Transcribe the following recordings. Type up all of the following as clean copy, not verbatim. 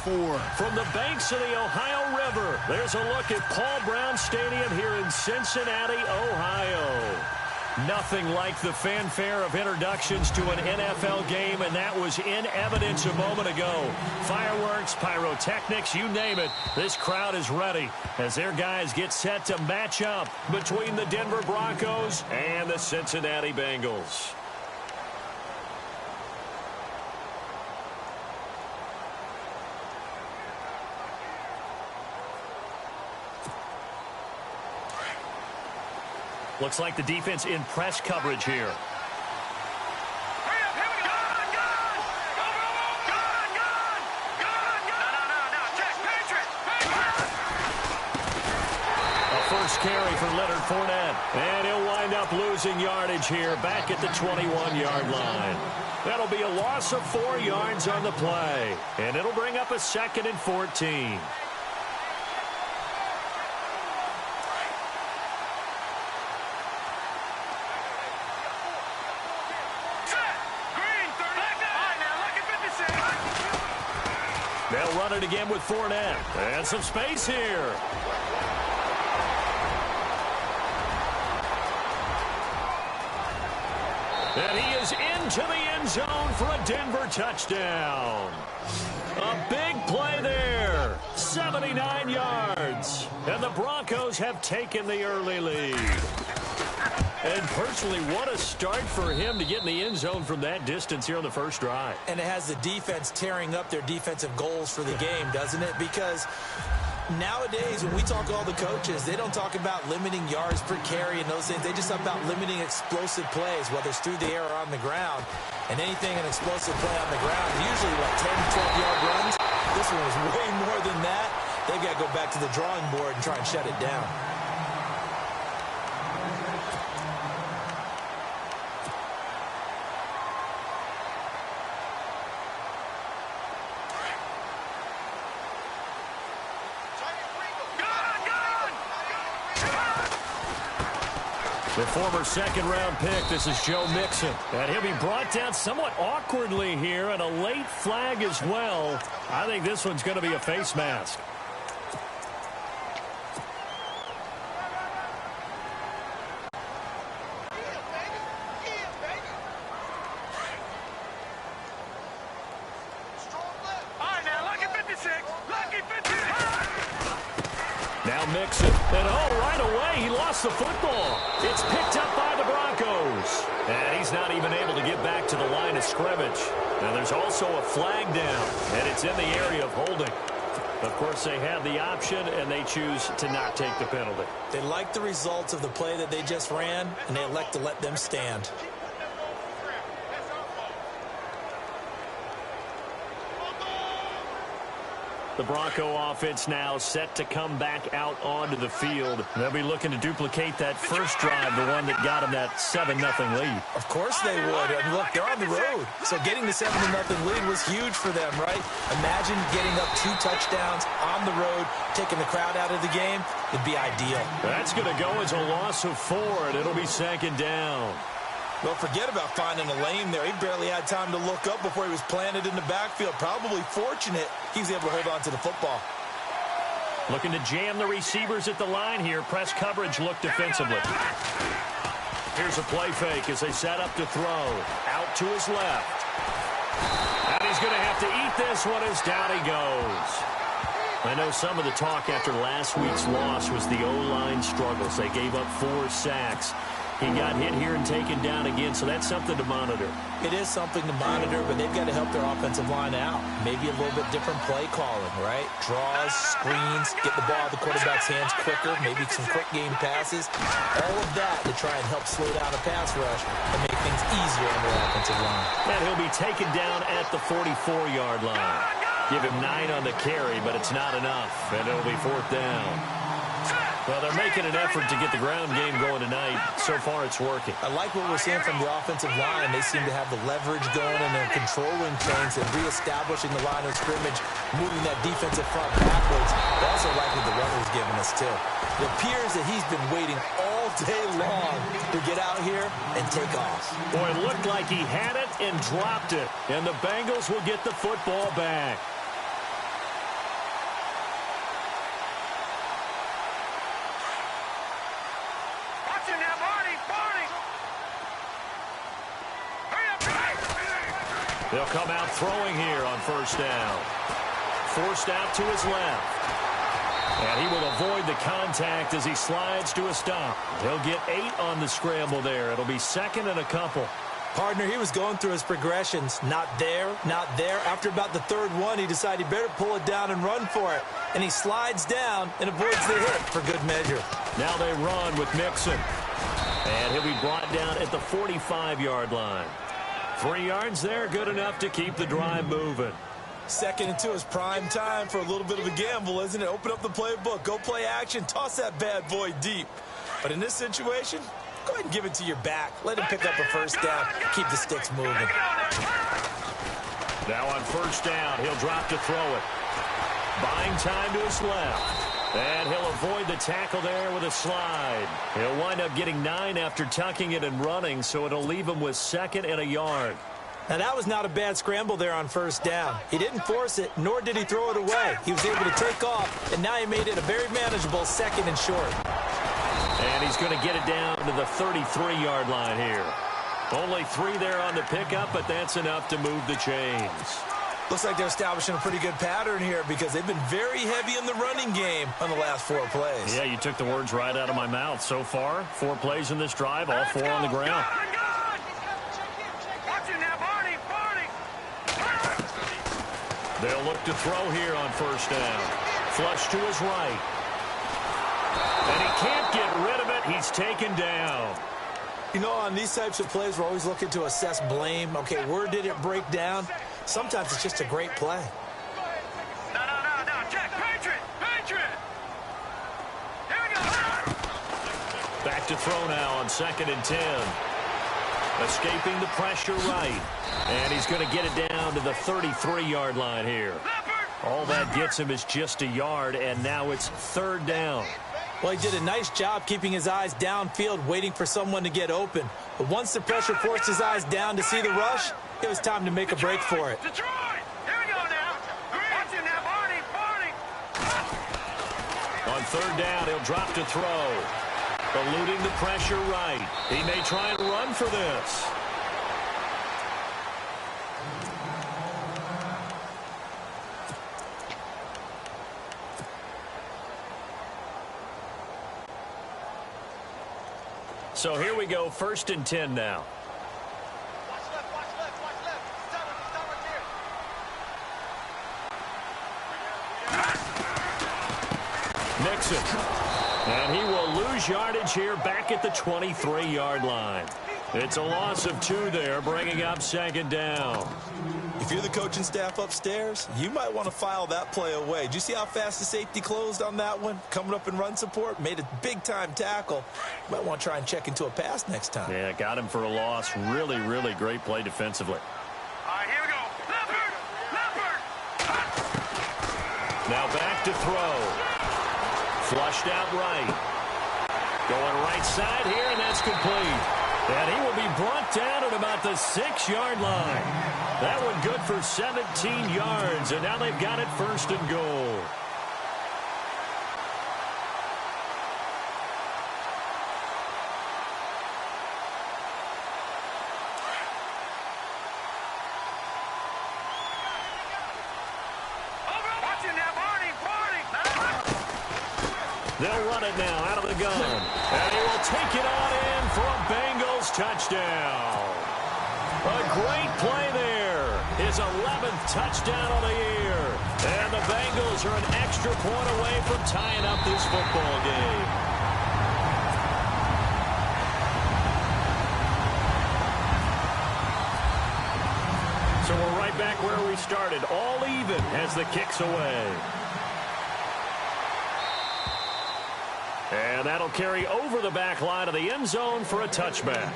4. From the banks of the Ohio River, there's a look at Paul Brown Stadium here in Cincinnati, Ohio. Nothing like the fanfare of introductions to an NFL game, and that was in evidence a moment ago. Fireworks, pyrotechnics, you name it. This crowd is ready as their guys get set to match up between the Denver Broncos and the Cincinnati Bengals. Looks like the defense in press coverage here. A first carry for Leonard Fournette. And he'll wind up losing yardage here back at the 21-yard line. That'll be a loss of 4 yards on the play. And it'll bring up a 2nd and 14. They'll run it again with Fournette. And some space here. And he is into the end zone for a Denver touchdown. A big play there. 79 yards. And the Broncos have taken the early lead. And personally, what a start for him to get in the end zone from that distance here on the first drive. And it has the defense tearing up their defensive goals for the game, doesn't it? Because nowadays, when we talk to all the coaches, they don't talk about limiting yards per carry and those things. They just talk about limiting explosive plays, whether it's through the air or on the ground. And anything an explosive play on the ground, usually, 10, 12-yard runs. This one was way more than that. They've got to go back to the drawing board and try and shut it down. The former second-round pick, this is Joe Mixon. And he'll be brought down somewhat awkwardly here, and a late flag as well. I think this one's going to be a face mask. Now Mixon, and right away he lost the football. It's picked up by the Broncos. And he's not even able to get back to the line of scrimmage. Now there's also a flag down, and it's in the area of holding. Of course, they have the option, and they choose to not take the penalty. They like the results of the play that they just ran, and they elect to let them stand. The Bronco offense now set to come back out onto the field. They'll be looking to duplicate that first drive, the one that got them that 7-0 lead. Of course they would. I mean, look, they're on the road. So getting the 7-0 lead was huge for them, right? Imagine getting up 2 touchdowns on the road, taking the crowd out of the game. It'd be ideal. That's going to go as a loss of 4, and it'll be 2nd down. Well, forget about finding a lane there. He barely had time to look up before he was planted in the backfield. Probably fortunate he was able to hold on to the football. Looking to jam the receivers at the line here. Press coverage look defensively. Here's a play fake as they set up to throw. Out to his left. And he's going to have to eat this one as down he goes. I know some of the talk after last week's loss was the O-line struggles. They gave up 4 sacks. He got hit here and taken down again, so that's something to monitor. It is something to monitor, but they've got to help their offensive line out. Maybe a little bit different play calling, right? Draws, screens, get the ball out of the quarterback's hands quicker, maybe some quick game passes. All of that to try and help slow down a pass rush and make things easier on their offensive line. And he'll be taken down at the 44-yard line. Give him 9 on the carry, but it's not enough, and it'll be 4th down. Well, they're making an effort to get the ground game going tonight. So far, it's working. I like what we're seeing from the offensive line. They seem to have the leverage going, and they're controlling things and reestablishing the line of scrimmage, moving that defensive front backwards. But also like what the runner's giving us, too. It appears that he's been waiting all day long to get out here and take off. Boy, it looked like he had it and dropped it. And the Bengals will get the football back. They'll come out throwing here on first down. Forced out to his left. And he will avoid the contact as he slides to a stop. He'll get 8 on the scramble there. It'll be second and a couple. Partner, he was going through his progressions. Not there, not there. After about the third one, he decided he better pull it down and run for it. And he slides down and avoids the hit for good measure. Now they run with Mixon. And he'll be brought down at the 45-yard line. 3 yards there, good enough to keep the drive moving. 2nd and 2 is prime time for a little bit of a gamble, isn't it? Open up the playbook, go play action, toss that bad boy deep. But in this situation, go ahead and give it to your back. Let him pick up a first down. Keep the sticks moving. Now on first down, he'll drop to throw it. Buying time to his left. And he'll avoid the tackle there with a slide. He'll wind up getting 9 after tucking it and running, so it'll leave him with 2nd and a yard. Now, that was not a bad scramble there on first down. He didn't force it, nor did he throw it away. He was able to take off, and now he made it a very manageable 2nd and short. And he's going to get it down to the 33-yard line here. Only 3 there on the pickup, but that's enough to move the chains. Looks like they're establishing a pretty good pattern here because they've been very heavy in the running game on the last 4 plays. Yeah, you took the words right out of my mouth. So far, 4 plays in this drive, all 4 on the ground. They'll look to throw here on first down. Flush to his right. And he can't get rid of it. He's taken down. You know, on these types of plays, we're always looking to assess blame. Okay, where did it break down? Sometimes it's just a great play. No. Check. Patriot. Here we go. Back to throw now on 2nd and 10. Escaping the pressure right. And he's going to get it down to the 33-yard line here. All that gets him is just a yard, and now it's 3rd down. Well, he did a nice job keeping his eyes downfield, waiting for someone to get open. But once the pressure forced his eyes down to see the rush, it was time to make a break for it. Detroit! Here we go now. Watch it now, Barney. On 3rd down, he'll drop to throw. Eluding the pressure right. He may try and run for this. So here we go, 1st and 10 now. Watch left. Stop right there. Mixon. And he will lose yardage here back at the 23-yard line. It's a loss of 2 there, bringing up 2nd down. If you're the coaching staff upstairs, you might want to file that play away. Did you see how fast the safety closed on that one? Coming up in run support, made a big-time tackle. You might want to try and check into a pass next time. Yeah, got him for a loss. Really, really great play defensively. All right, here we go. Leopard. Now back to throw. Flushed out right. Going right side here, and that's complete. And he will be brought down at about the 6-yard line. That one good for 17 yards, and now they've got it 1st and goal. Watch it now, Barney. They'll run it now out of the gun. And he will take it on in for a Bengals touchdown. A great play there. His 11th touchdown of the year. And the Bengals are an extra point away from tying up this football game. So we're right back where we started. All even as the kick's away. And that'll carry over the back line of the end zone for a touchback.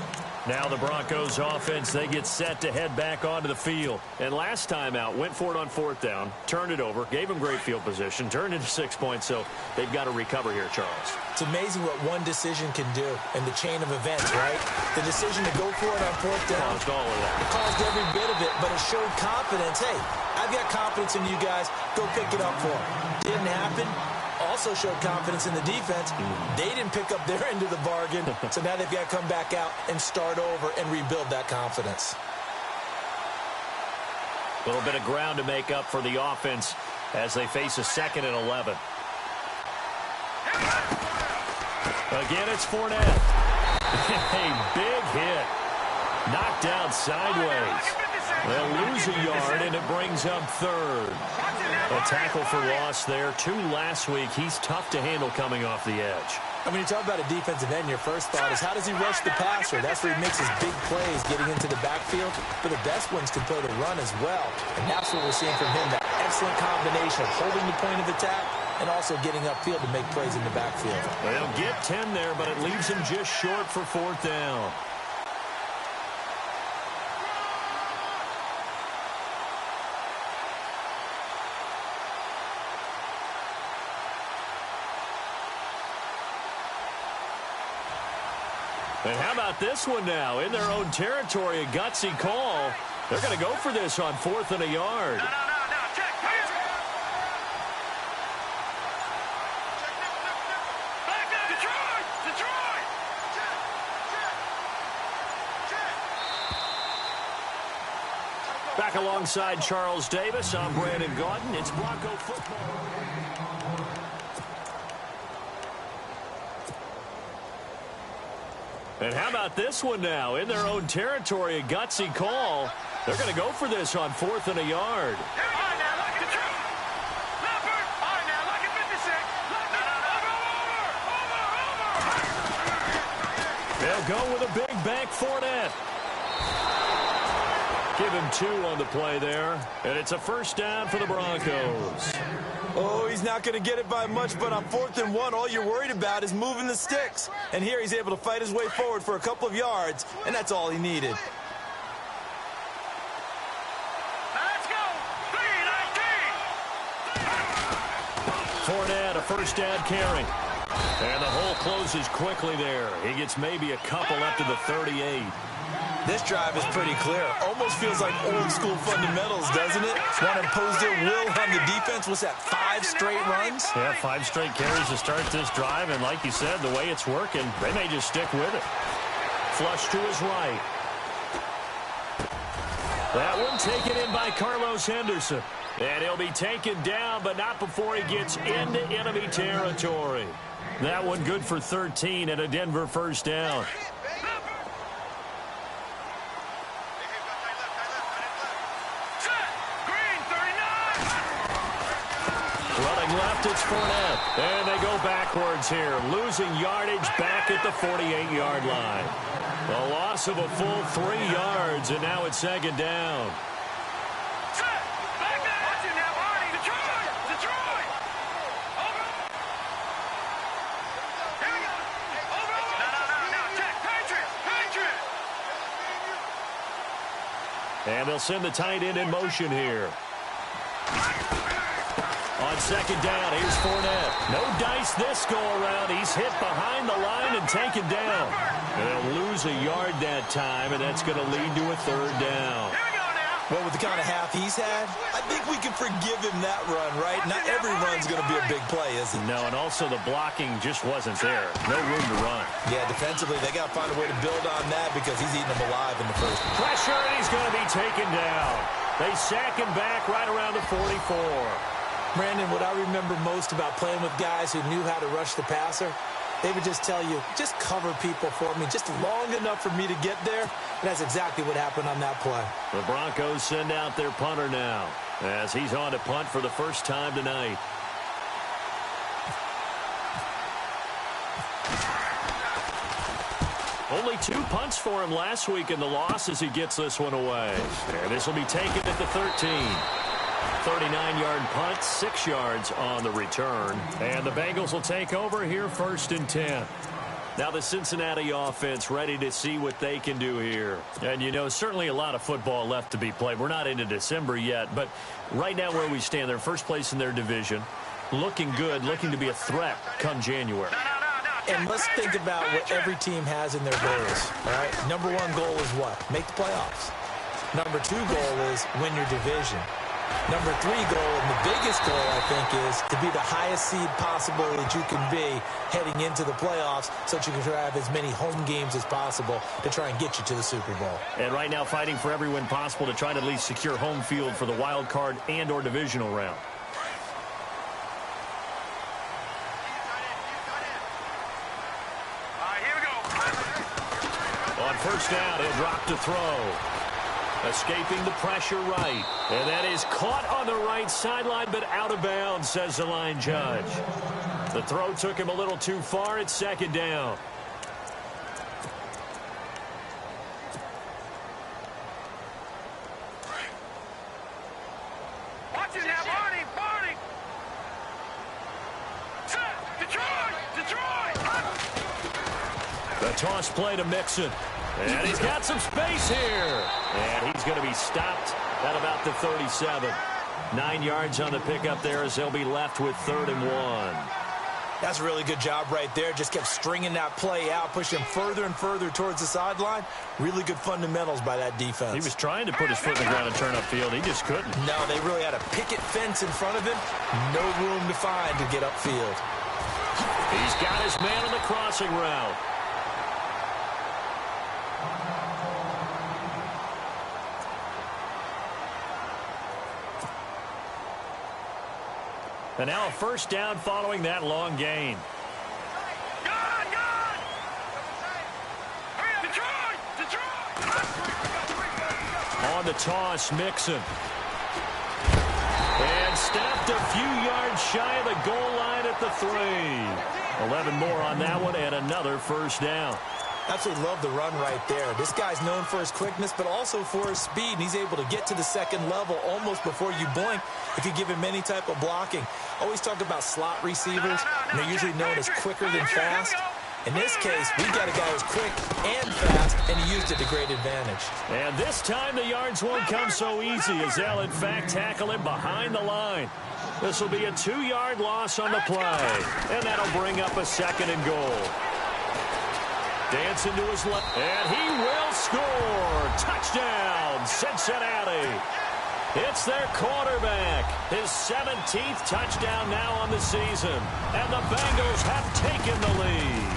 Now the Broncos offense, they get set to head back onto the field. And last time out, went for it on 4th down, turned it over, gave them great field position, turned into 6 points, so they've got to recover here, Charles. It's amazing what one decision can do in the chain of events, right? The decision to go for it on 4th down. Caused all of that. Caused every bit of it, but it showed confidence. Hey, I've got confidence in you guys. Go pick it up for them. Didn't happen. Also showed confidence in the defense. They didn't pick up their end of the bargain, so now they've got to come back out and start over and rebuild that confidence. A little bit of ground to make up for the offense as they face a 2nd and 11. Again, it's Fournette. A big hit. Knocked down sideways. They'll lose a yard, and it brings up 3rd. A tackle for loss there. 2 last week. He's tough to handle coming off the edge. And when you talk about a defensive end, your first thought is how does he rush the passer? That's where he makes his big plays getting into the backfield. But the best ones can throw the run as well. And that's what we're seeing from him, that excellent combination of holding the point of attack and also getting upfield to make plays in the backfield. They'll get 10 there, but it leaves him just short for 4th down. And how about this one now? In their own territory, a gutsy call. They're going to go for this on 4th and a yard. No, check. Back up. Detroit. Back alongside Charles Davis, I'm Brandon Gaudin. It's Bronco football. And how about this one now? In their own territory, a gutsy call. They're going to go for this on 4th and a yard. They'll go with a big bank Fournette. Give him 2 on the play there. And it's a 1st down for the Broncos. Oh, he's not going to get it by much, but on 4th and 1, all you're worried about is moving the sticks. And here he's able to fight his way forward for a couple of yards, and that's all he needed. Let's go. 3-19. Fournette, a 1st down carry. And the hole closes quickly there. He gets maybe a couple up to the 38. This drive is pretty clear. Almost feels like old school fundamentals, doesn't it? Want to impose their will on the defense. What's that, 5 straight runs? Yeah, 5 straight carries to start this drive. And like you said, the way it's working, they may just stick with it. Flush to his right. That one taken in by Carlos Henderson. And he'll be taken down, but not before he gets into enemy territory. That one good for 13 and a Denver 1st down. Running left, it's Fournette. And they go backwards here, losing yardage back at the 48-yard line. A loss of a full 3 yards, and now it's 2nd down. And they'll send the tight end in motion here. On 2nd down, here's Fournette. No dice this go-around. He's hit behind the line and taken down. They'll lose a yard that time, and that's going to lead to a 3rd down. Well, with the kind of half he's had, I think we can forgive him that run, right? Not every run's going to be a big play, is it? No, and also the blocking just wasn't there. No room to run. Yeah, defensively, they got to find a way to build on that because he's eating them alive in the first. Pressure, and he's going to be taken down. They sack him back right around the 44. Brandon, what I remember most about playing with guys who knew how to rush the passer, they would just tell you, just cover people for me, just long enough for me to get there. And that's exactly what happened on that play. The Broncos send out their punter now as he's on to punt for the first time tonight. Only 2 punts for him last week in the loss as he gets this one away. And this will be taken at the 13. 39-yard punt, 6 yards on the return. And the Bengals will take over here 1st and 10. Now the Cincinnati offense ready to see what they can do here. And, you know, certainly a lot of football left to be played. We're not into December yet, but right now where we stand, they're first place in their division. Looking good, looking to be a threat come January. And let's think about what every team has in their goals, all right? Number 1 goal is what? Make the playoffs. Number 2 goal is win your division. Number 3 goal, and the biggest goal, I think, is to be the highest seed possible that you can be heading into the playoffs so that you can have as many home games as possible to try and get you to the Super Bowl. And right now fighting for every win possible to try to at least secure home field for the wild card and or divisional round. Here we go. On first down, he'll drop to throw. Escaping the pressure right. And that is caught on the right sideline, but out of bounds, says the line judge. The throw took him a little too far. It's second down. Watch it now, Barney, Barney. Detroit. The toss play to Mixon. And he's got some space here. And he's going to be stopped at about the 37. 9 yards on the pickup there as they'll be left with 3rd and 1. That's a really good job right there. Just kept stringing that play out, pushing him further and further towards the sideline. Really good fundamentals by that defense. He was trying to put his foot in the ground and turn upfield. He just couldn't. No, they really had a picket fence in front of him. No room to find to get upfield. He's got his man on the crossing route. And now a first down following that long gain. On the toss, Mixon. And stopped a few yards shy of the goal line at the 3. 11 more on that one and another first down. Absolutely love the run right there. This guy's known for his quickness, but also for his speed, and he's able to get to the second level almost before you blink if you give him any type of blocking. Always talk about slot receivers, and they're usually known as quicker than fast. In this case, we got a guy who's quick and fast, and he used it to great advantage. And this time the yards won't come so easy as they'll, in fact, tackle him behind the line. This will be a 2-yard loss on the play, and that'll bring up a 2nd and goal. Dancing to his left, and he will score. Touchdown, Cincinnati. It's their quarterback. His 17th touchdown now on the season. And the Bengals have taken the lead.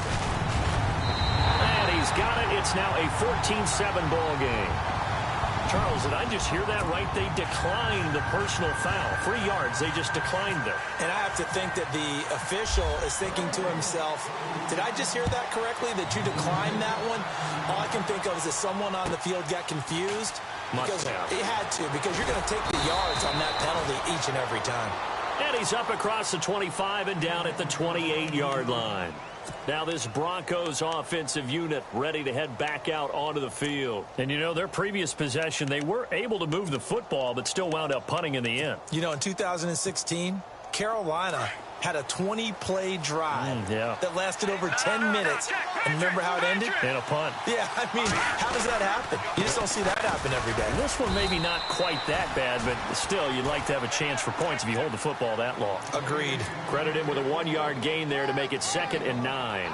And he's got it. It's now a 14-7 ball game. Charles, did I just hear that right? They declined the personal foul. 3 yards, they just declined it. And I have to think that the official is thinking to himself, did I just hear that correctly, that you declined that one? All I can think of is that someone on the field got confused. Because he had to, because you're going to take the yards on that penalty each and every time. And he's up across the 25 and down at the 28-yard line. Now this Broncos offensive unit ready to head back out onto the field. And, you know, their previous possession, they were able to move the football, but still wound up punting in the end. You know, in 2016, Carolina had a 20-play drive that lasted over 10 minutes. And remember how it ended? In a punt. Yeah, I mean, how does that happen? You just don't see that happen every day. This one maybe not quite that bad, but still, you'd like to have a chance for points if you hold the football that long. Agreed. Credit him with a 1-yard gain there to make it 2nd and 9.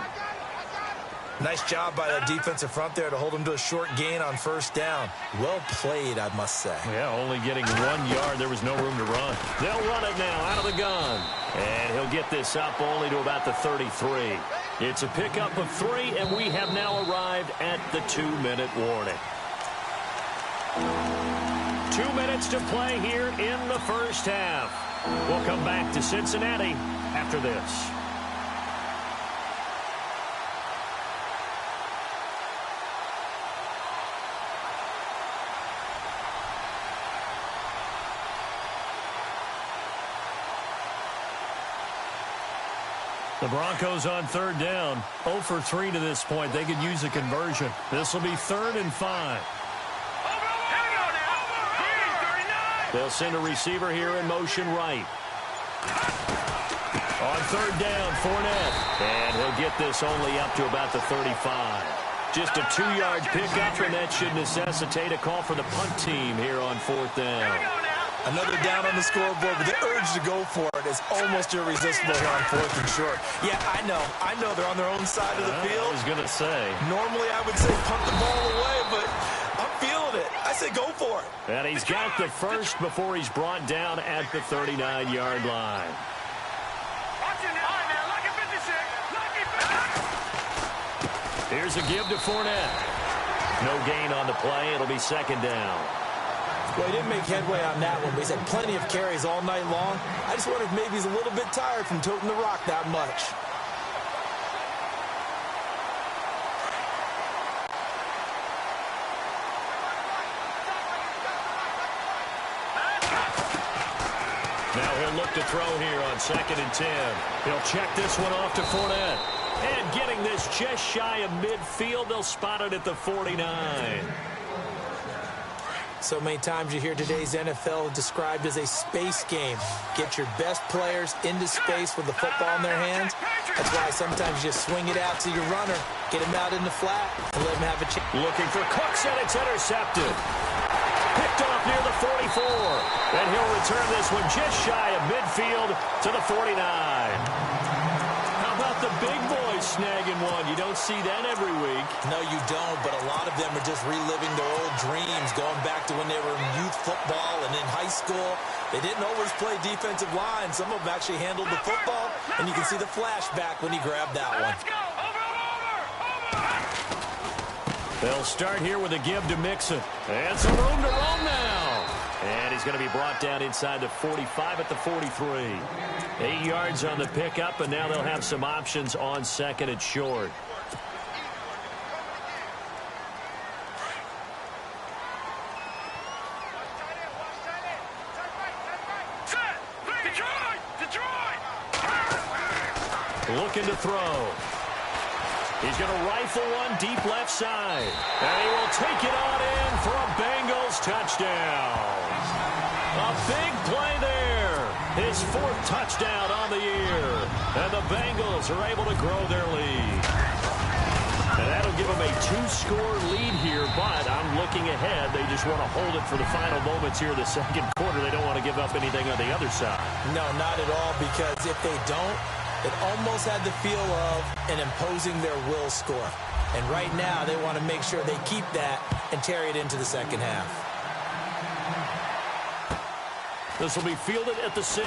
Nice job by that defensive front there to hold him to a short gain on first down. Well played, I must say. Yeah, only getting 1 yard. There was no room to run. They'll run it now out of the gun. And he'll get this up only to about the 33. It's a pickup of 3, and we have now arrived at the 2-minute warning. 2 minutes to play here in the first half. We'll come back to Cincinnati after this. The Broncos on 3rd down. 0 for 3 to this point. They could use a conversion. This will be 3rd and 5. They'll send a receiver here in motion right. On 3rd down, Fournette. And he'll get this only up to about the 35. Just a 2-yard pickup, and that should necessitate a call for the punt team here on 4th down. Another down on the scoreboard, but the urge to go for it is almost irresistible here on 4th and short. Yeah, I know they're on their own side of the field. I was going to say. Normally I would say punt the ball away, but I'm feeling it. I say go for it. And he's got the first before he's brought down at the 39-yard line. Here's a give to Fournette. No gain on the play. It'll be second down. Well, he didn't make headway on that one, but he's had plenty of carries all night long. I just wonder if maybe he's a little bit tired from toting the rock that much. Now he'll look to throw here on 2nd and 10. He'll check this one off to Fournette. And getting this just shy of midfield, they'll spot it at the 49. So many times you hear today's NFL described as a space game. Get your best players into space with the football in their hands. That's why sometimes you just swing it out to your runner, get him out in the flat, and let him have a chance. Looking for Cooks, and it's intercepted. Picked off near the 44. And he'll return this one just shy of midfield to the 49. How about the big boys snagging one? You don't see that every week. No, you don't, but a lot of them are just reliving their old dreams, going back to when they were in youth football and in high school. They didn't always play defensive line. Some of them actually handled the football, and you can see the flashback when he grabbed that one. They'll start here with a give to Mixon. And some room to roam now. And he's going to be brought down inside the 45 at the 43. 8 yards on the pickup, and now they'll have some options on 2nd and short. Looking to throw. He's going to rifle one deep left side. And he will take it on in for a Bengals touchdown. A big play there. His 4th touchdown on the year. And the Bengals are able to grow their lead. And that'll give them a 2-score lead here, but I'm looking ahead. They just want to hold it for the final moments here in the second quarter. They don't want to give up anything on the other side. No, not at all, because if they don't, it almost had the feel of an imposing their will score. And right now, they want to make sure they keep that and carry it into the second half. This will be fielded at the 6.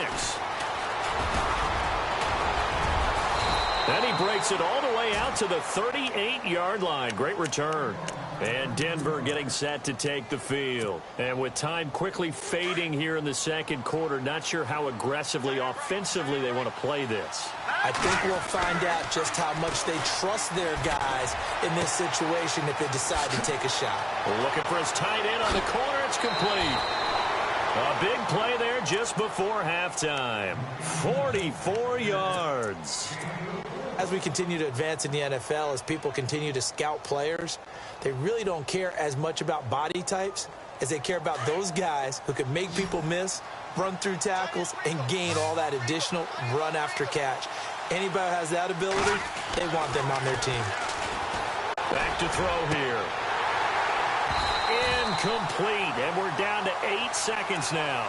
Then he breaks it all the way out to the 38-yard line. Great return. And Denver getting set to take the field. And with time quickly fading here in the second quarter, not sure how aggressively, offensively they want to play this. I think we'll find out just how much they trust their guys in this situation if they decide to take a shot. Looking for his tight end on the corner. It's complete. A big play there just before halftime. 44 yards. As we continue to advance in the NFL, as people continue to scout players, they really don't care as much about body types as they care about those guys who can make people miss, run through tackles, and gain all that additional run after catch. Anybody who has that ability, they want them on their team. Back to throw here. Incomplete, and we're down to 8 seconds now.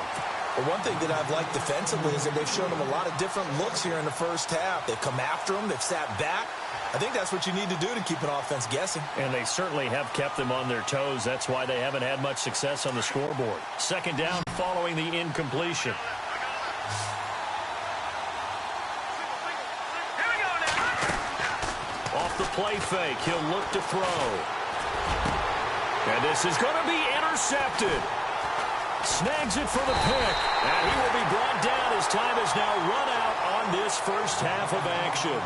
Well, one thing that I've liked defensively is that they've shown them a lot of different looks here in the first half. They've come after them. They've sat back. I think that's what you need to do to keep an offense guessing. And they certainly have kept them on their toes. That's why they haven't had much success on the scoreboard. Second down following the incompletion. Off the play fake, he'll look to throw. And this is going to be intercepted. Snags it for the pick. And he will be brought down. His time is now run out on this first half of action.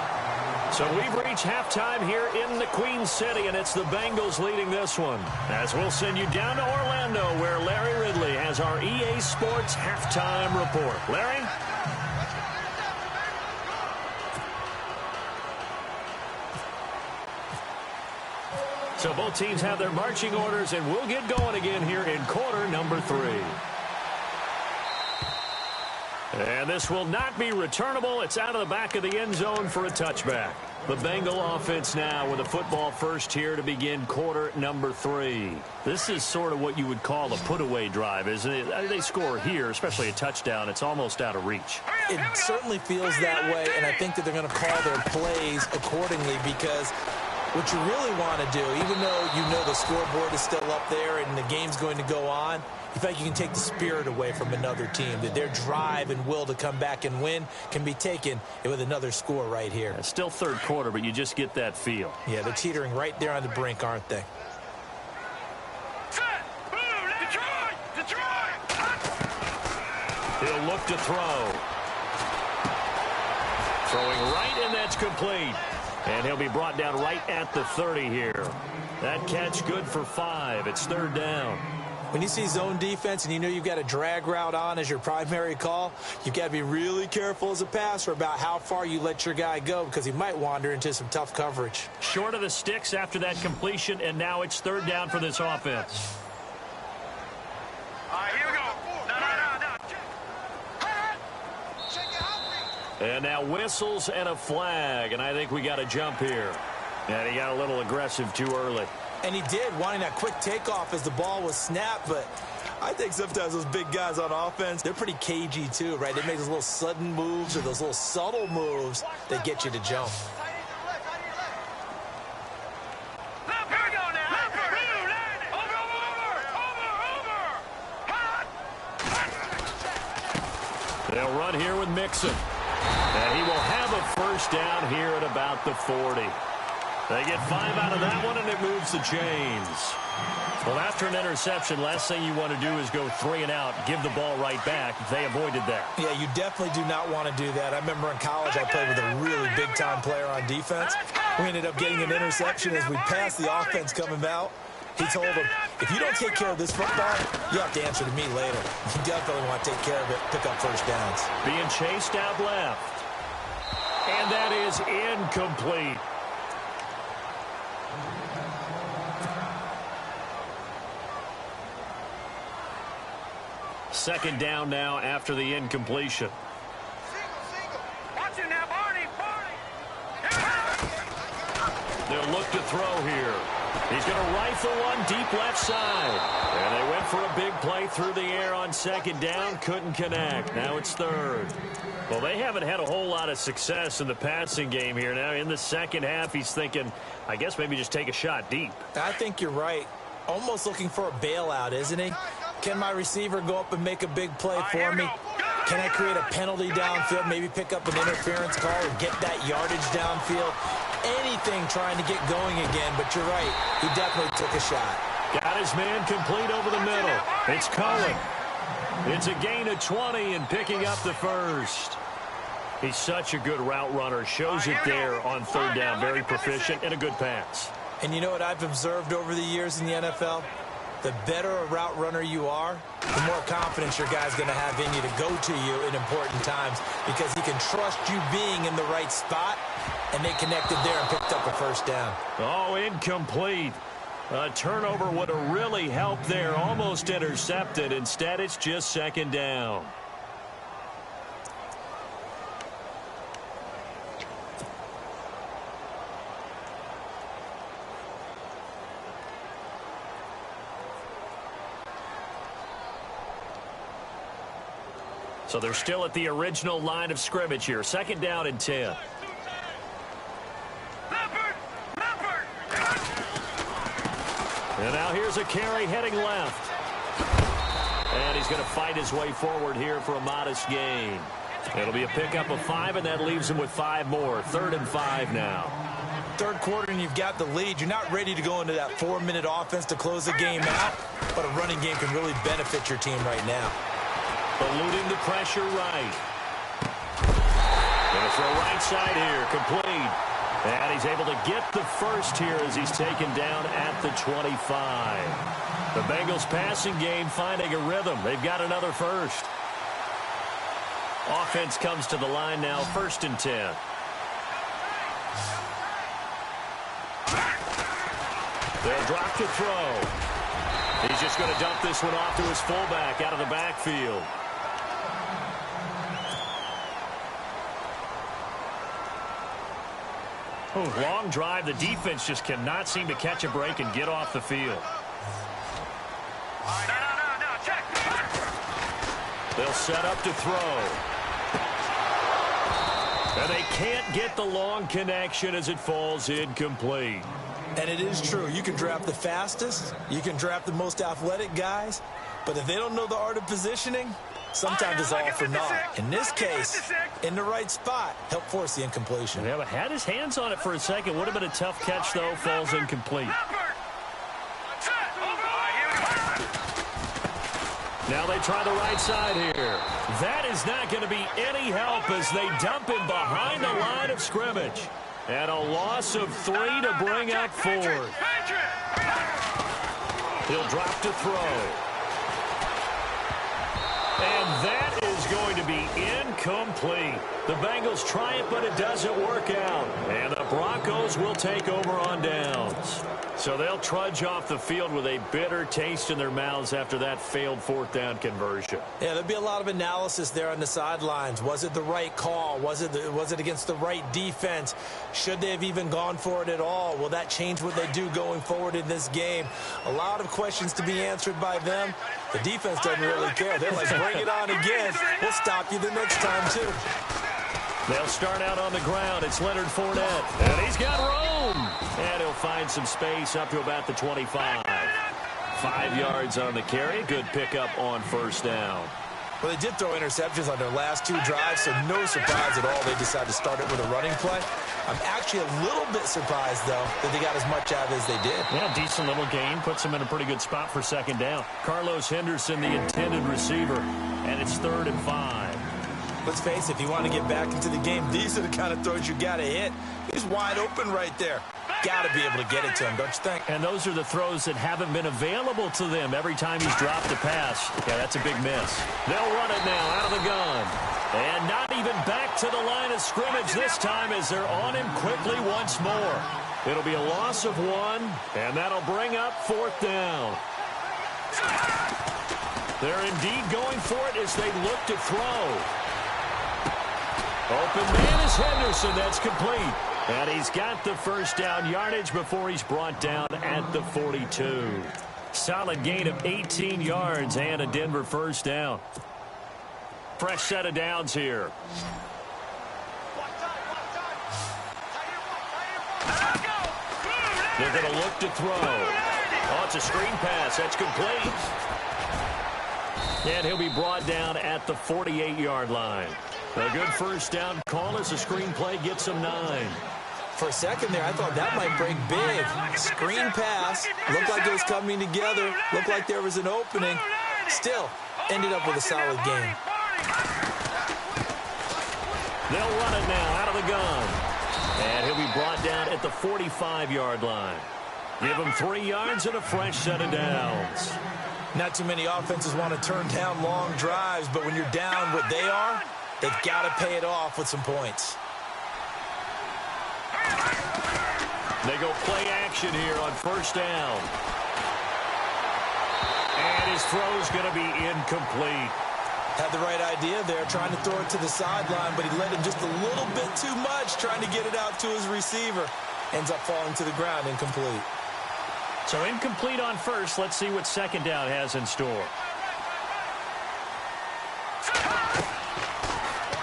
So we've reached halftime here in the Queen City, and it's the Bengals leading this one. As we'll send you down to Orlando, where Larry Ridley has our EA Sports halftime report. Larry? So both teams have their marching orders, and we'll get going again here in quarter number 3. And this will not be returnable. It's out of the back of the end zone for a touchback. The Bengal offense now with a football first here to begin quarter number 3. This is sort of what you would call a put-away drive, isn't it? They score here, especially a touchdown. It's almost out of reach. It certainly feels that way, and I think that they're going to call their plays accordingly because What you really want to do, even though you know the scoreboard is still up there and the game's going to go on, you feel like you can take the spirit away from another team, that their drive and will to come back and win can be taken with another score right here. It's still third quarter, but you just get that feel. Yeah, they're teetering right there on the brink, aren't they? He'll look to throw. Throwing right, and that's complete. And he'll be brought down right at the 30 here. That catch good for 5. It's third down. When you see zone defense and you know you've got a drag route on as your primary call, you've got to be really careful as a passer about how far you let your guy go because he might wander into some tough coverage. Short of the sticks after that completion, and now it's third down for this offense. All right, here we go. No. And now whistles and a flag, and I think we got a jump here. And he got a little aggressive too early. And he did, wanting that quick takeoff as the ball was snapped, but I think sometimes those big guys on offense, they're pretty cagey too, right? They make those little sudden moves or those little subtle moves that get you to jump. They'll run here with Mixon. And he will have a first down here at about the 40. They get 5 out of that one, and it moves the chains. Well, after an interception, last thing you want to do is go 3 and out, give the ball right back. They avoided that. Yeah, you definitely do not want to do that. I remember in college I played with a really big-time player on defense. We ended up getting an interception as we passed the offense coming out. He told him, if you don't take care of this football, you have to answer to me later. You definitely want to take care of it, pick up first downs. Being chased out left. And that is incomplete. Second down now after the incompletion. Watch it now, Barney. They'll look to throw here. He's going to rifle one deep left side. And they went for a big play through the air on second down. Couldn't connect. Now it's third. Well, they haven't had a whole lot of success in the passing game here. Now in the second half, he's thinking, I guess maybe just take a shot deep. I think you're right. Almost looking for a bailout, isn't he? Can my receiver go up and make a big play for me? Can I create a penalty downfield, maybe pick up an interference call or get that yardage downfield? Anything trying to get going again, but you're right. He definitely took a shot. Got his man complete over the middle. It's Cohen. It's a gain of 20 and picking up the first. He's such a good route runner. Shows it there on third down. Very proficient and a good pass. And you know what I've observed over the years in the NFL? The better a route runner you are, the more confidence your guy's going to have in you to go to you in important times because he can trust you being in the right spot, and they connected there and picked up a first down. Oh, incomplete. A turnover would have really helped there. Almost intercepted. Instead, it's just second down. So they're still at the original line of scrimmage here. Second down and 10. And now here's a carry heading left. And he's going to fight his way forward here for a modest gain. It'll be a pickup of 5, and that leaves him with 5 more. 3rd and 5 now. Third quarter and you've got the lead. You're not ready to go into that 4-minute offense to close the game out, but a running game can really benefit your team right now. Eluding the pressure right. Going to throw right side here. Complete. And he's able to get the first here as he's taken down at the 25. The Bengals passing game finding a rhythm. They've got another first. Offense comes to the line now, 1st and 10. They'll drop to throw. He's just going to dump this one off to his fullback out of the backfield. Long drive. The defense just cannot seem to catch a break and get off the field. They'll set up to throw. And they can't get the long connection as it falls incomplete. And it is true. You can draft the fastest. You can draft the most athletic guys. But if they don't know the art of positioning, sometimes it's all for naught. In this case, in the right spot, helped force the incompletion. Yeah, but had his hands on it for a second. Would have been a tough catch, though. Falls incomplete. Now they try the right side here. That is not going to be any help as they dump him behind the line of scrimmage. And a loss of 3 to bring up 4. He'll drop to throw. And that is going to be incomplete. The Bengals try it, but it doesn't work out. And the Broncos will take over on downs. So they'll trudge off the field with a bitter taste in their mouths after that failed 4th down conversion. Yeah, there'll be a lot of analysis there on the sidelines. Was it the right call? Was it against the right defense? Should they have even gone for it at all? Will that change what they do going forward in this game? A lot of questions to be answered by them. The defense doesn't really care. They're like, bring it on again. We'll stop you the next time, too. They'll start out on the ground. It's Leonard Fournette. And he's got room. And he'll find some space up to about the 25. 5 yards on the carry. Good pickup on 1st down. Well, they did throw interceptions on their last 2 drives, so no surprise at all they decided to start it with a running play. I'm actually a little bit surprised, though, that they got as much out as they did. Yeah, decent little gain. Puts them in a pretty good spot for 2nd down. Carlos Henderson, the intended receiver, and it's 3rd and 5. Let's face it, if you want to get back into the game, these are the kind of throws you got to hit. He's wide open right there. Got to be able to get it to him, don't you think? And those are the throws that haven't been available to them every time he's dropped a pass. Yeah, that's a big miss. They'll run it now out of the gun. And not even back to the line of scrimmage this time as they're on him quickly once more. It'll be a loss of 1, and that'll bring up 4th down. They're indeed going for it as they look to throw. Open man is Henderson. That's complete. And he's got the 1st down yardage before he's brought down at the 42. Solid gain of 18 yards and a Denver 1st down. Fresh set of downs here. They're going to look to throw. Oh, it's a screen pass. That's complete. And he'll be brought down at the 48-yard line. A good 1st down call as the screen play gets him 9. For a second there, I thought that might break big. Screen pass. Looked like it was coming together. Looked like there was an opening. Still, ended up with a solid game. They'll run it now out of the gun. And he'll be brought down at the 45-yard line. Give him 3 yards and a fresh set of downs. Not too many offenses want to turn down long drives, but when you're down what they are, they've got to pay it off with some points. They go play action here on 1st down. And his throw's going to be incomplete. Had the right idea there, trying to throw it to the sideline, but he led him just a little bit too much, trying to get it out to his receiver. Ends up falling to the ground, incomplete. So incomplete on 1st. Let's see what 2nd down has in store.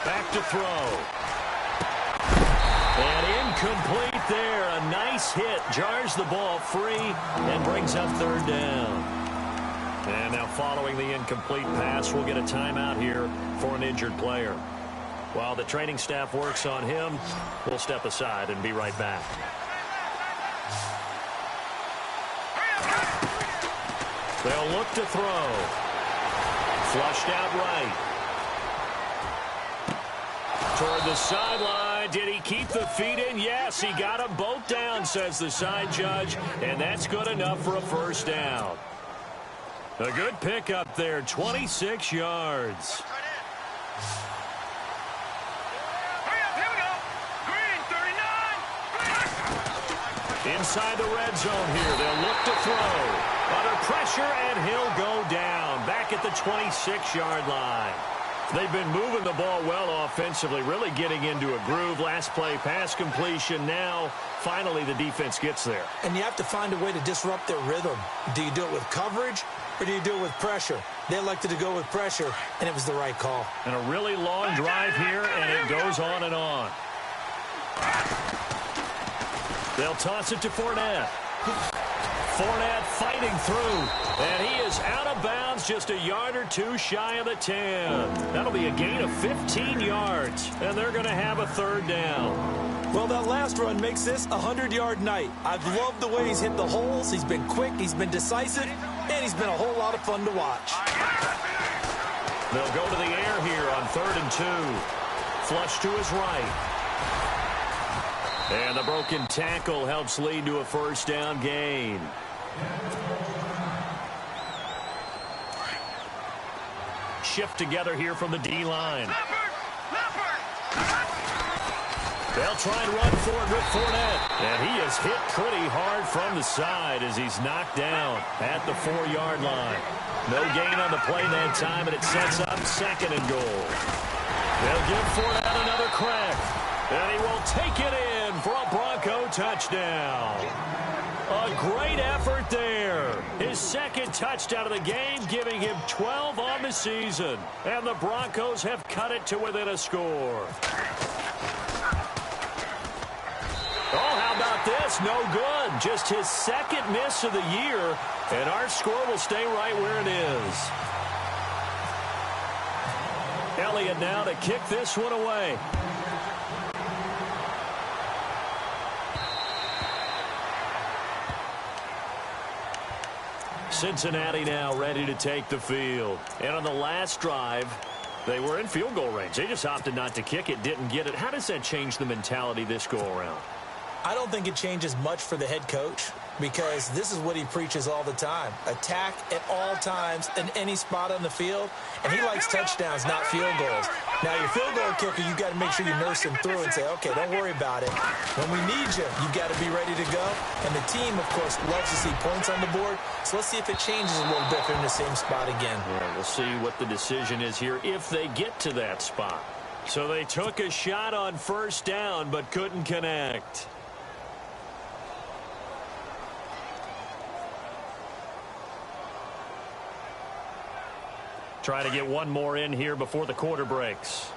Back to throw. And incomplete there. A nice hit. Jars the ball free and brings up 3rd down. And now following the incomplete pass, we'll get a timeout here for an injured player. While the training staff works on him, we'll step aside and be right back. They'll look to throw. Flushed out right. Toward the sideline. Did he keep the feet in? Yes, he got them both down, says the side judge. And that's good enough for a 1st down. A good pickup there, 26 yards. Inside the red zone here. They'll look to throw. Under pressure, and he'll go down. Back at the 26-yard line. They've been moving the ball well offensively, really getting into a groove. Last play, pass completion. Now, finally, the defense gets there. And you have to find a way to disrupt their rhythm. Do you do it with coverage, or do you do it with pressure? They elected to go with pressure, and it was the right call. And a really long drive here, and it goes on and on. They'll toss it to Fournette. Fournette fighting through, and he is out of bounds just a yard or two shy of the 10. That'll be a gain of 15 yards, and they're going to have a third down. Well, that last run makes this a 100-yard night. I've loved the way he's hit the holes. He's been quick, he's been decisive, and he's been a whole lot of fun to watch. They'll go to the air here on 3rd and 2. Flush to his right. And the broken tackle helps lead to a first down gain. Shift together here from the D-line. They'll try and run for it with Fournette. And he is hit pretty hard from the side as he's knocked down at the 4-yard line. No gain on the play that time, and it sets up 2nd and goal. They'll give Fournette another crack. And he will take it in for a Bronco touchdown. A great effort there. His 2nd touchdown of the game, giving him 12 on the season. And the Broncos have cut it to within a score. Oh, how about this? No good. Just his 2nd miss of the year. And our score will stay right where it is. Elliott now to kick this one away. Cincinnati now ready to take the field. And on the last drive, they were in field goal range. They just opted not to kick it, didn't get it. How does that change the mentality this go around? I don't think it changes much for the head coach because this is what he preaches all the time. Attack at all times in any spot on the field, and he likes touchdowns, not field goals. Now, your field goal kicker, you've got to make sure you nurse him through and say, okay, don't worry about it. When we need you, you've got to be ready to go. And the team, of course, loves to see points on the board, so let's see if it changes a little bit if they're in the same spot again. Yeah, we'll see what the decision is here if they get to that spot. So they took a shot on 1st down but couldn't connect. Try to get one more in here before the quarter breaks.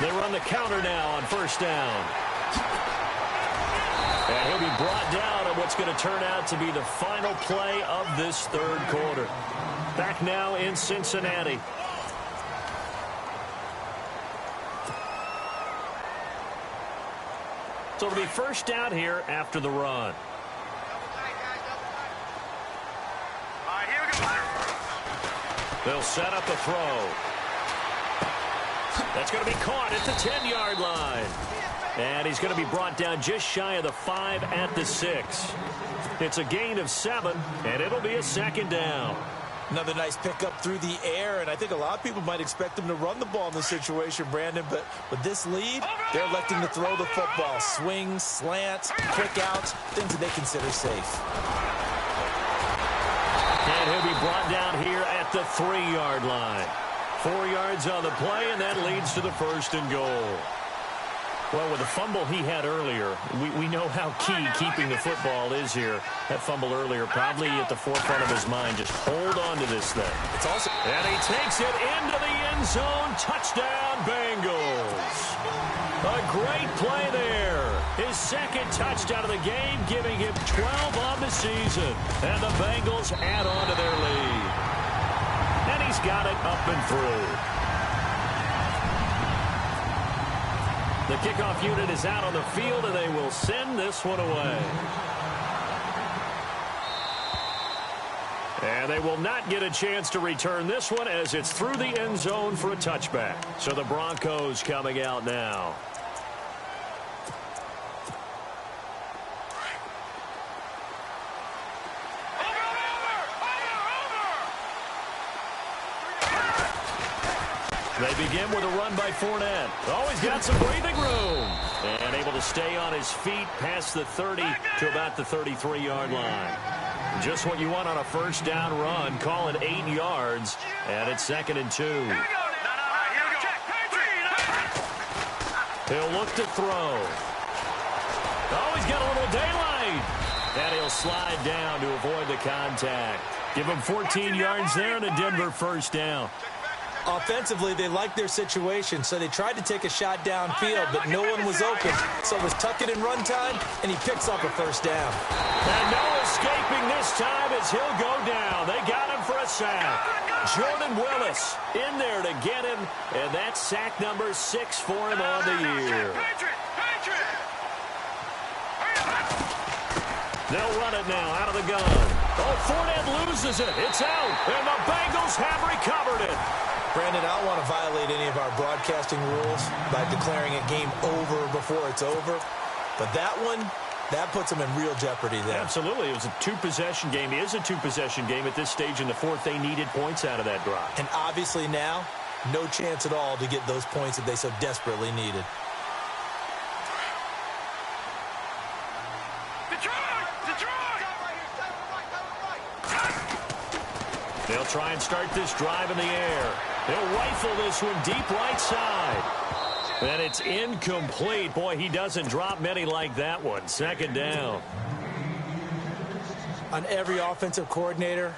They run the counter now on 1st down. And he'll be brought down on what's going to turn out to be the final play of this 3rd quarter. Back now in Cincinnati. So it'll be 1st down here after the run. They'll set up a throw. That's going to be caught at the 10-yard line. And he's going to be brought down just shy of the 5 at the 6. It's a gain of 7, and it'll be a 2nd down. Another nice pickup through the air, and I think a lot of people might expect them to run the ball in this situation, Brandon, but with this lead, they're electing to throw the football. Swings, slants, quick outs, things that they consider safe. And he'll be brought down here at the 3-yard line. 4 yards on the play, and that leads to the 1st and goal. Well, with the fumble he had earlier, we know how key keeping the football is here. That fumble earlier probably at the forefront of his mind. Just hold on to this thing. It's also, and he takes it into the end zone. Touchdown, Bengals. A great play there. His 2nd touchdown of the game, giving him 12 on the season. And the Bengals add on to their lead. And he's got it up and through. The kickoff unit is out on the field, and they will send this one away. And they will not get a chance to return this one as it's through the end zone for a touchback. So the Broncos coming out now. They begin with a run by Fournette. Oh, he's got some breathing room. And able to stay on his feet past the 30 to about the 33-yard line. Just what you want on a 1st down run. Call it 8 yards. And it's 2nd and 2. He'll look to throw. Oh, he's got a little daylight. And he'll slide down to avoid the contact. Give him 14 yards there and a Denver first down. Offensively, they liked their situation, so they tried to take a shot downfield, but no one was open. So it was tuck it in run time, and he picks up a first down. And no escaping this time as he'll go down. They got him for a sack. Jordan Willis in there to get him, and that's sack number 6 for him on the year. They'll run it now out of the gun. Oh, Fournette loses it. It's out, and the Bengals have recovered it. Brandon, I don't want to violate any of our broadcasting rules by declaring a game over before it's over. But that one, that puts them in real jeopardy there. Absolutely. It was a two-possession game. It is a two-possession game at this stage in the fourth. They needed points out of that drive. And obviously now, no chance at all to get those points that they so desperately needed. They'll try and start this drive in the air. They'll rifle this one deep right side. And it's incomplete. Boy, he doesn't drop many like that one. Second down. On every offensive coordinator,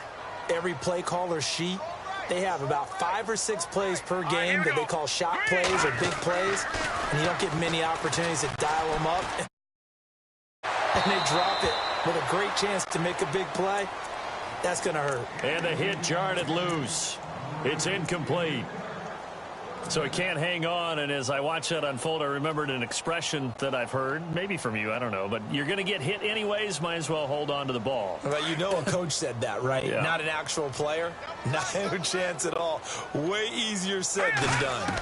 every play caller sheet, they have about 5 or 6 plays per game that they call shot plays or big plays. And you don't get many opportunities to dial them up. And they drop it with a great chance to make a big play. That's going to hurt. And the hit jarred it loose. It's incomplete. So he can't hang on, and as I watch that unfold, I remembered an expression that I've heard, maybe from you, I don't know, but you're going to get hit anyways, might as well hold on to the ball. But you know a coach said that, right? Yeah. Not an actual player. Not a chance at all. Way easier said than done.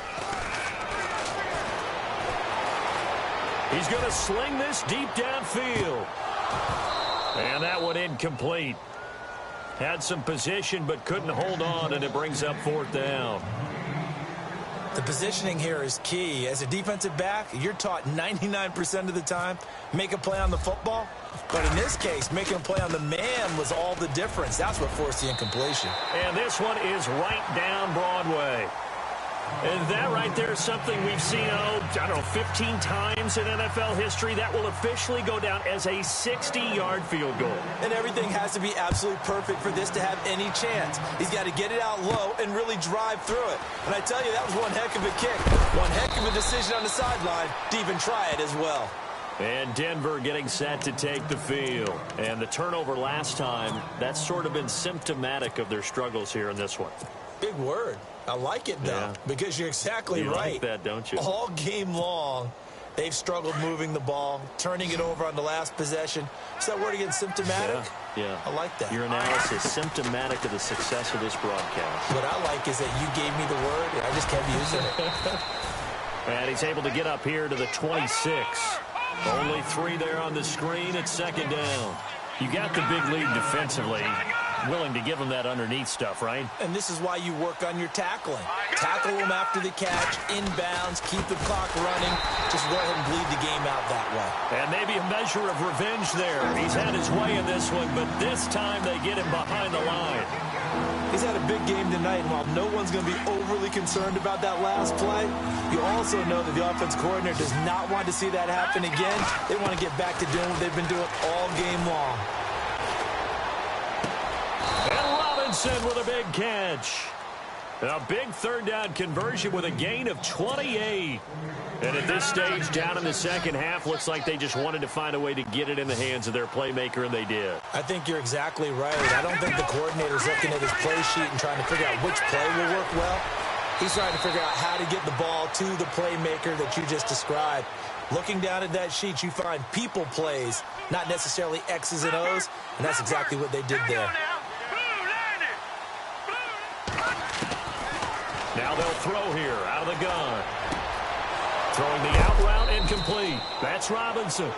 He's going to sling this deep downfield. And that one incomplete. Had some position but couldn't hold on, and it brings up fourth down. The positioning here is key. As a defensive back, you're taught 99% of the time, make a play on the football. But in this case, making a play on the man was all the difference. That's what forced the incompletion. And this one is right down Broadway. And that right there is something we've seen, I don't know, 15 times in NFL history. That will officially go down as a 60-yard field goal. And everything has to be absolutely perfect for this to have any chance. He's got to get it out low and really drive through it. And I tell you, that was one heck of a kick. One heck of a decision on the sideline to even try it as well. And Denver getting set to take the field. And the turnover last time, that's sort of been symptomatic of their struggles here in this one. Big word. I like it, though, because you're exactly right. You like that, don't you? All game long, they've struggled moving the ball, turning it over on the last possession. Is that word again, symptomatic? Yeah. I like that. Your analysis, symptomatic of the success of this broadcast. What I like is that you gave me the word, and I just kept using it. And he's able to get up here to the 26. Only 3 there on the screen. It's second down. You got the big lead defensively. Willing to give them that underneath stuff, right? And this is why you work on your tackling. Tackle them after the catch, inbounds, keep the clock running. Just go ahead and bleed the game out that way. And maybe a measure of revenge there. He's had his way in this one, but this time they get him behind the line. He's had a big game tonight, and while no one's going to be overly concerned about that last play, you also know that the offense coordinator does not want to see that happen again. They want to get back to doing what they've been doing all game long. With a big catch. A big third down conversion with a gain of 28. And at this stage, down in the second half, looks like they just wanted to find a way to get it in the hands of their playmaker, and they did. I think you're exactly right. I don't think the coordinator's looking at his play sheet and trying to figure out which play will work well. He's trying to figure out how to get the ball to the playmaker that you just described. Looking down at that sheet, you find people plays, not necessarily X's and O's, and that's exactly what they did there. Now they'll throw here out of the gun. Throwing the out route incomplete. That's Robinson.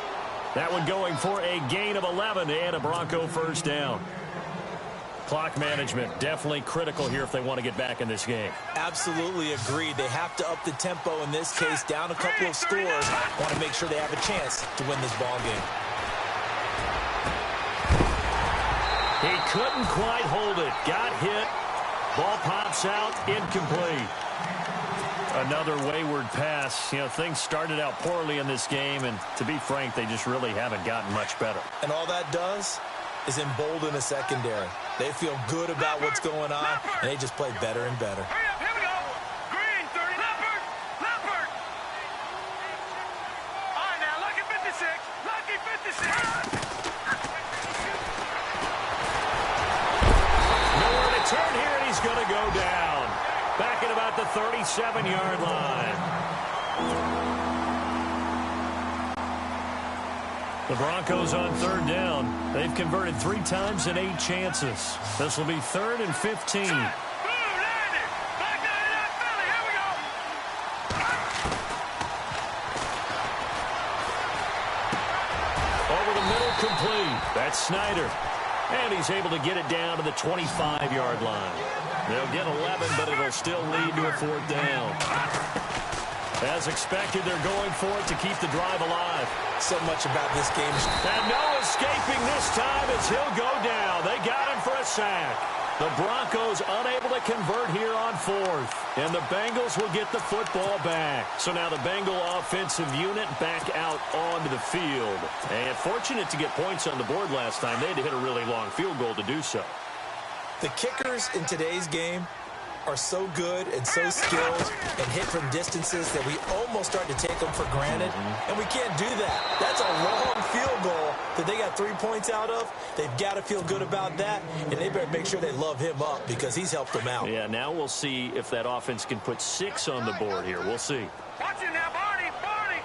That one going for a gain of 11 and a Bronco first down. Clock management definitely critical here if they want to get back in this game. Absolutely agreed. They have to up the tempo in this case, down a couple of scores. Want to make sure they have a chance to win this ball game. He couldn't quite hold it. Got hit. Ball pops out, incomplete. Another wayward pass. You know, things started out poorly in this game, and to be frank, they just really haven't gotten much better. And all that does is embolden the secondary. They feel good about what's going on, and they just play better and better. Hurry up, here we go. Green, 30. Leopard. Leopard. All right, now, lucky 56. Lucky 56. Nowhere to turn here, and he's going to go down. Back at about the 37-yard line. The Broncos on third down. They've converted 3 times in 8 chances. This will be 3rd and 15. Boom, landed. Back 99 Philly. Here we go. Over the middle, complete. That's Snyder. And he's able to get it down to the 25-yard line. They'll get 11, but it'll still lead to a 4th down. As expected, they're going for it to keep the drive alive. So much about this game. And no escaping this time as he'll go down. They got him for a sack. The Broncos unable to convert here on 4th. And the Bengals will get the football back. So now the Bengal offensive unit back out onto the field. And fortunate to get points on the board last time. They had to hit a really long field goal to do so. The kickers in today's game are so good and so skilled and hit from distances that we almost start to take them for granted. And we can't do that. That's a long field goal that they got 3 points out of. They've got to feel good about that, and they better make sure they love him up because he's helped them out. Yeah, now we'll see if that offense can put 6 on the board here. We'll see. Watch it now, Barney. Barney.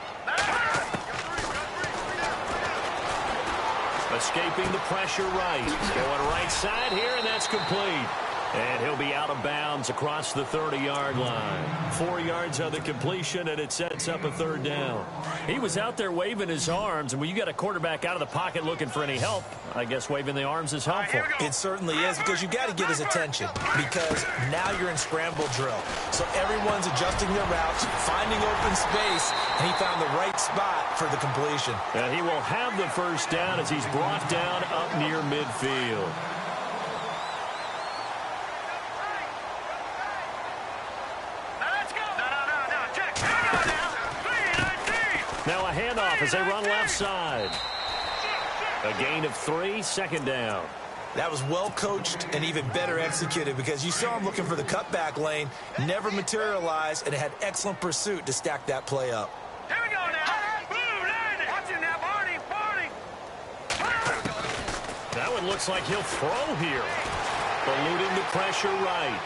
Escaping the pressure right. Going right side here, and that's complete. And he'll be out of bounds across the 30-yard line. 4 yards on the completion, and it sets up a 3rd down. He was out there waving his arms, and when you got a quarterback out of the pocket looking for any help, I guess waving the arms is helpful. It certainly is, because you've got to get his attention, because now you're in scramble drill. So everyone's adjusting their routes, finding open space, and he found the right spot for the completion. And he will have the 1st down as he's brought down up near midfield. Now a handoff as they run left side. A gain of 3, 2nd down. That was well coached and even better executed because you saw him looking for the cutback lane, never materialized, and had excellent pursuit to stack that play up. Here we go now. Boom, landed. Watch it now, Barney. Barney. That one looks like he'll throw here. Eluding the pressure right.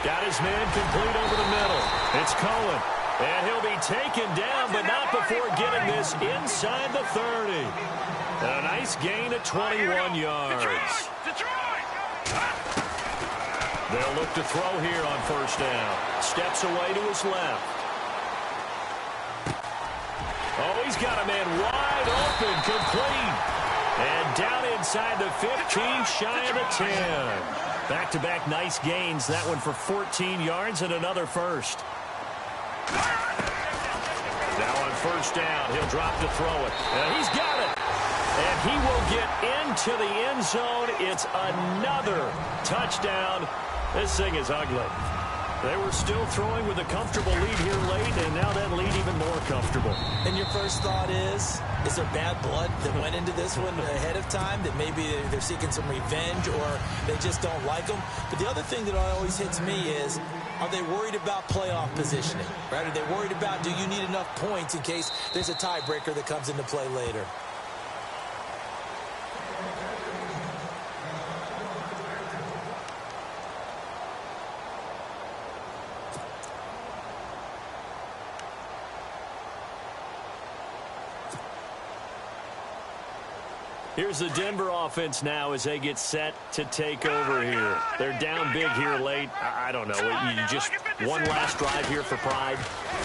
Got his man complete over the middle. It's Cohen. And he'll be taken down, but not before getting this inside the 30. A nice gain of 21 yards. Detroit. They'll look to throw here on 1st down. Steps away to his left. Oh, he's got a man wide open, complete. And down inside the 15, shy of the 10. Back-to-back nice gains. That one for 14 yards and another 1st. Now on 1st down, he'll drop to throw it. And he's got it. And he will get into the end zone. It's another touchdown. This thing is ugly. They were still throwing with a comfortable lead here late, and now that lead even more comfortable. And your first thought is there bad blood that went into this one ahead of time, that maybe they're seeking some revenge or they just don't like them? But the other thing that always hits me is, are they worried about playoff positioning? Right? Are they worried about, do you need enough points in case there's a tiebreaker that comes into play later? Here's the Denver offense now as they get set to take over here. They're down big here late. I don't know. You just one last drive here for pride.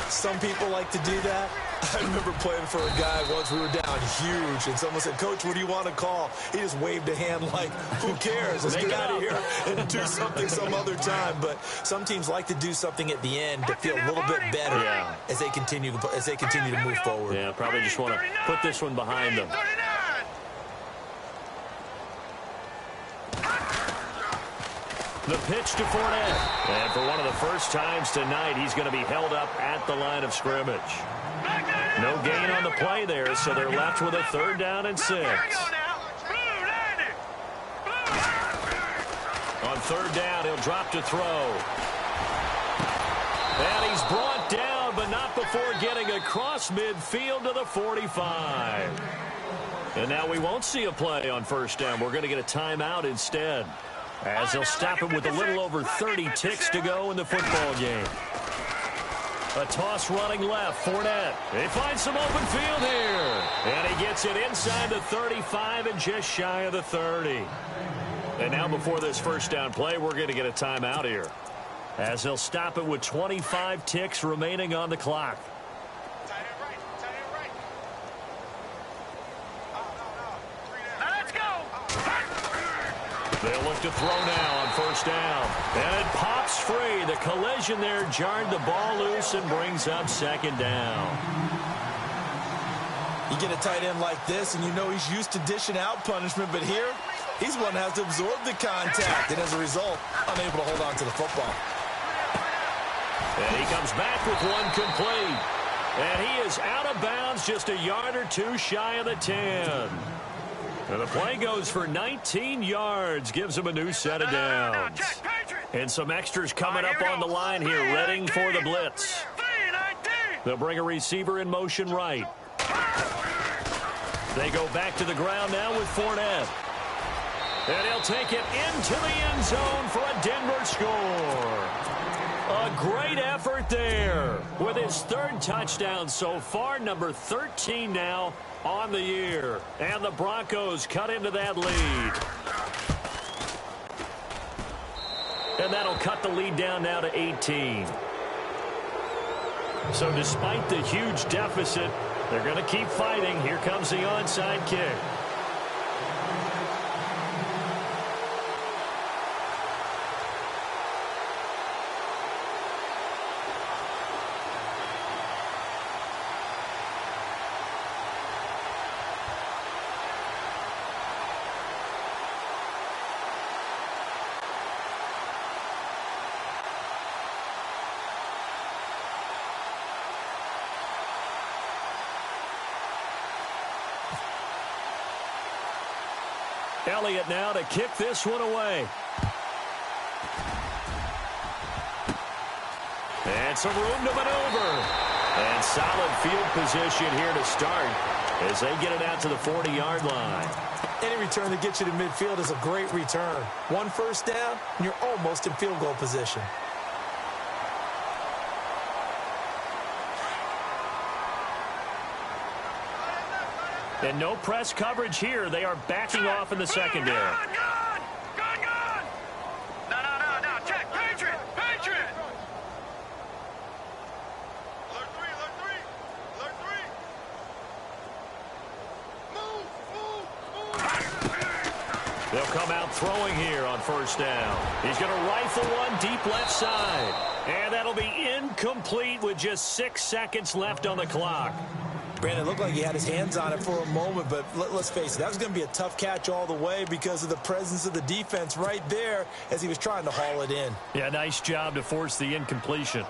Some people like to do that. I remember playing for a guy once. We were down huge, and someone said, "Coach, what do you want to call?" He just waved a hand like, who cares? Let's get out of here and do something some other time. But some teams like to do something at the end to feel a little bit better as they continue to move forward. Yeah, probably just want to put this one behind them. The pitch to Fournette. And for one of the first times tonight, he's going to be held up at the line of scrimmage. No gain on the play there, so they're left with a 3rd down and 6. On 3rd down, he'll drop to throw. And he's brought down, but not before getting across midfield to the 45. And now we won't see a play on 1st down. We're going to get a timeout instead, as they'll stop it with a little over 30 ticks to go in the football game. A toss running left. Fournette. They find some open field here. And he gets it inside the 35 and just shy of the 30. And now before this 1st down play, we're going to get a timeout here, as they'll stop it with 25 ticks remaining on the clock. They'll look to throw now on 1st down. And it pops free. The collision there jarred the ball loose and brings up 2nd down. You get a tight end like this, and you know he's used to dishing out punishment, but here, he's one that has to absorb the contact, and as a result, unable to hold on to the football. And he comes back with one complete. And he is out of bounds, just a yard or 2 shy of the 10. And the play goes for 19 yards, gives him a new set of downs. And some extras coming up on the line here, readying for the blitz. They'll bring a receiver in motion right. They go back to the ground now with Fournette. And he'll take it into the end zone for a Denver score. A great effort there with his 3rd touchdown so far, number 13 now on the year. And the Broncos cut into that lead. And that'll cut the lead down now to 18. So despite the huge deficit, they're going to keep fighting. Here comes the onside kick. Elliott now to kick this one away. And some room to maneuver. And solid field position here to start as they get it out to the 40-yard line. Any return that gets you to midfield is a great return. 1 1st down, and you're almost in field goal position. And no press coverage here. They are backing off in the secondary. Gone! No. Check. Patriot! Alert 3. Move! They'll come out throwing here on 1st down. He's going to rifle one deep left side. And that'll be incomplete with just 6 seconds left on the clock. Brandon, it looked like he had his hands on it for a moment, but let's face it, that was going to be a tough catch all the way because of the presence of the defense right there as he was trying to haul it in. Yeah, nice job to force the incompletion. All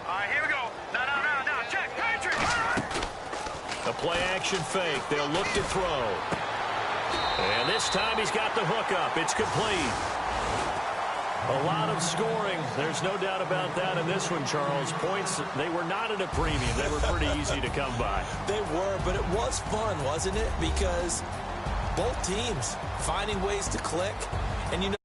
right, here we go. No. Check. Patriot! A play-action fake. They'll look to throw. And this time he's got the hook up. It's complete. A lot of scoring. There's no doubt about that in this one, Charles. Points, they were not at a premium. They were pretty easy to come by. They were, but it was fun, wasn't it? Because both teams finding ways to click. And you know,